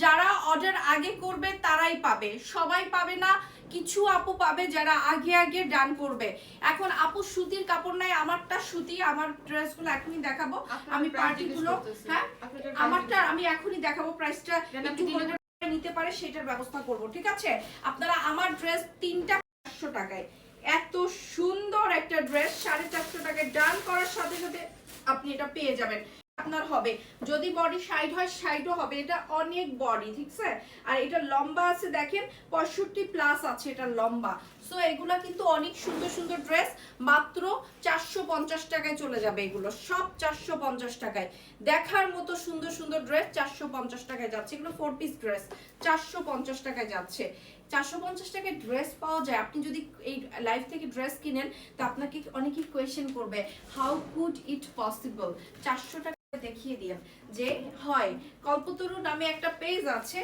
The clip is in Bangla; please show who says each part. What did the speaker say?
Speaker 1: যারা অর্ডার আগে করবে তারাই পাবে, সবাই পাবে না, কিছু আপু পাবে যারা আগে আগে ডান করবে। এখন আপু সুতির কাপড় নাই, আমারটা সুতি, আমার ড্রেসগুলো এখনই দেখাবো, আমি পার্টিগুলো, হ্যাঁ আমারটা আমি এখনই দেখাবো, প্রাইসটা একটু নিতে পারে সেটার ব্যবস্থা করব, ঠিক আছে? আপনারা আমার ড্রেস 3টা 500 টাকায়, এত সুন্দর একটা ড্রেস 450 টাকায় ডান করার সাথে সাথে আপনি এটা পেয়ে যাবেন। আপনার হবে যদি বডি 60 হয় 60ও হবে, এটা অনেক বডি, ঠিক আছে? আর এটা লম্বা আছে দেখেন 65 প্লাস আছে এটা লম্বা। সো এগুলা কিন্তু অনেক সুন্দর সুন্দর ড্রেস, মাত্র 450 টাকায় চলে যাবে, এগুলো সব 450 টাকায়। দেখার মতো সুন্দর সুন্দর ড্রেস 450 টাকায় যাচ্ছে, এগুলো 4 পিস ড্রেস 450 টাকায় যাচ্ছে। 450 টাকায় ড্রেস পাওয়া যায়, আপনি যদি এই লাইফ থেকে ড্রেস কিনেন তো আপনাকে অনেকেই কোয়েশ্চেন করবে হাউ কুড ইট পসিবল। 400 টাকা দেখিয়ে দিন যে হয়। কল্পতরু নামে একটা পেজ আছে,